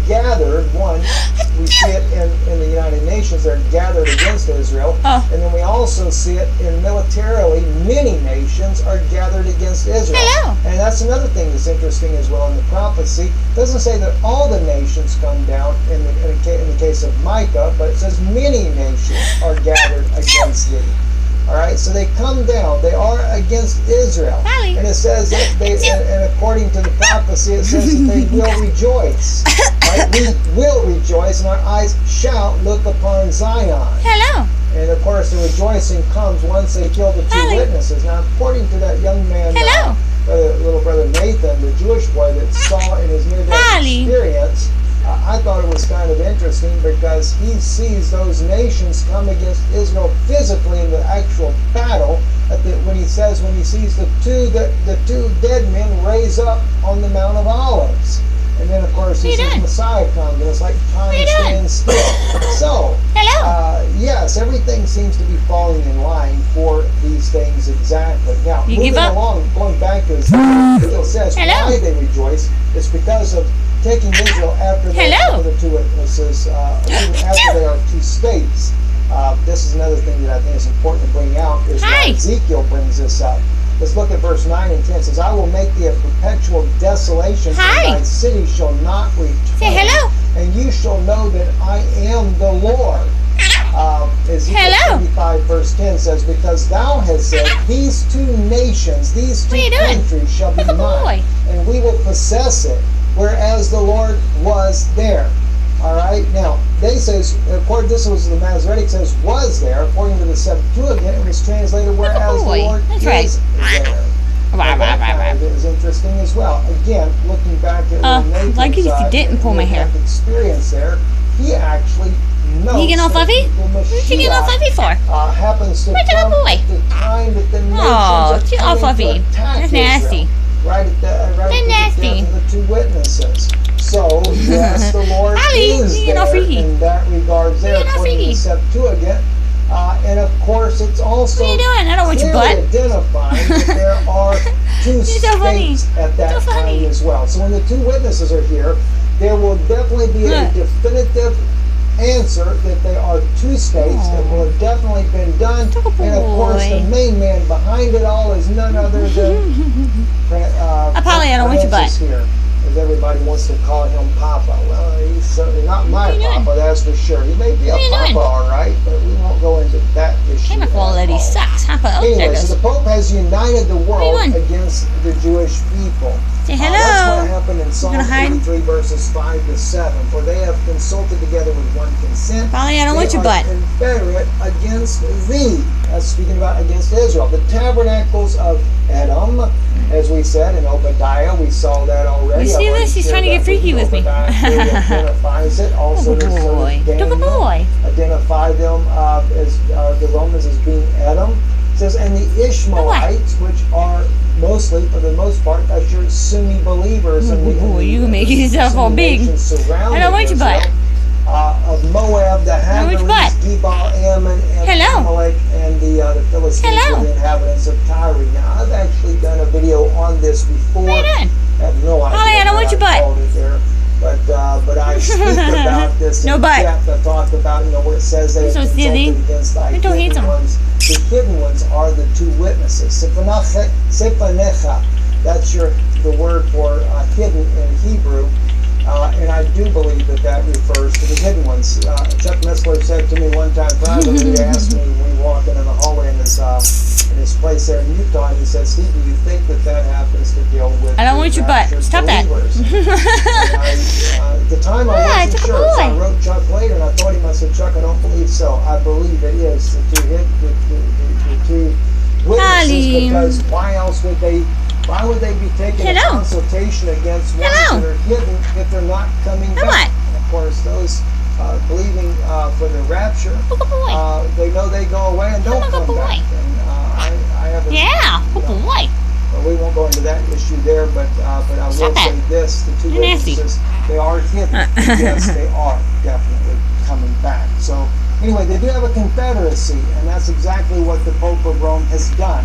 gathered. One, we see it in the United Nations. They're gathered against Israel. And then we also see it in militarily. Many nations are gathered against Israel. And that's another thing that's interesting as well in the prophecy. It doesn't say that all the nations come down in the case of Micah, but it says many nations are gathered against thee. All right, so they come down. They are against Israel. And it says that and according to the prophecy, it says that they will rejoice. Right? We will rejoice, and our eyes shall look upon Zion. And of course, the rejoicing comes once they kill the two witnesses. Now, according to that young man, little brother Nathan, the Jewish boy that saw in his near-death experience, I thought it was kind of interesting because he sees those nations come against Israel physically in the actual battle. When he sees the two dead men raise up on the Mount of Olives, and then of course he sees Messiah come, and it's like time stands still. So yes, everything seems to be falling in line for these things exactly. Now moving along, going back to his it says why they rejoice. It's because of taking Israel after the two witnesses, even after there are two states. This is another thing that I think is important to bring out, is why Ezekiel brings this up. Let's look at verse 9 and 10. It says, I will make thee a perpetual desolation, and thy city shall not return. And you shall know that I am the Lord. Ezekiel 35 verse 10 says, because thou hast said, these two nations, these two countries shall be mine, and we will possess it, whereas the Lord was there. All right. Now they says, according this was the Masoretic says was there. According to the Septuagint, it was translated whereas the Lord is there. That is interesting as well. Again, looking back at Nathan's experience there, he actually knows. You getting all fluffy? What's you getting all fluffy for? Happens to come at the time that the nations are all fluffy. That's nasty. Right at the death of the two witnesses. So, yes, the Lord is there in that regard there, according to the Septuagint. And of course, it's also clearly identifying that there are two states at that time as well. So when the two witnesses are here, there will definitely be a definitive answer that there are two states that will have definitely been done. And of course, the main man behind it all is none other than Paulie, I don't want your butt. Here, as everybody wants to call him Papa. Well, he's certainly not my Papa, that's for sure. He may be a Papa, all right, but we won't go into that issue. Camera quality sucks. Anyway, so the Pope has united the world against the Jewish people. Say hello. That's what happened in Psalm 83, verses 5 to 7. For they have consulted together with one consent. Paulie, I don't want your butt. Confederate against thee. That's speaking about against Israel. The tabernacles of Edom, as we said in Obadiah, we saw that already. You see this? He's trying to get freaky with me. Identifies it. Also, Daniel identify them as the Romans as being Edom. It says, and the Ishmaelites, which are mostly, for the most part, that's your Sunni believers. You can make yourself all big. I don't want your butt. Of Moab, the Hagarites, Gebal, Ammon, and Amalek, and the Philistines, the inhabitants of Tyre. Now, I've actually done a video on this before. What are you doing? I have no idea. Paulie, I don't want your butt. There. But I speak about this in depth. I talked about, where it says they have consulted against thy hidden ones. The hidden ones are the two witnesses. Sepanecha. That's the word for hidden in Hebrew. And I do believe that refers to the hidden ones. Chuck Missler said to me one time privately, he asked me, we were walking in the hallway in his place there in Utah, and he said, Steve, do you think that happens to deal with I don't want your butt. Stop believers? that. At the time I wasn't sure, so I wrote Chuck later, and I thought him, I said, Chuck, I don't believe so. I believe it is the two witnesses, because why else would they... Why would they be taking a consultation against ones that are hidden if they're not coming back? And of course, those believing for the rapture, they know they go away and don't come back. And I have well, we won't go into that issue there, but I will say this: the two witnesses, they are hidden. Yes, they are definitely coming back. So anyway, they do have a confederacy, and that's exactly what the Pope of Rome has done.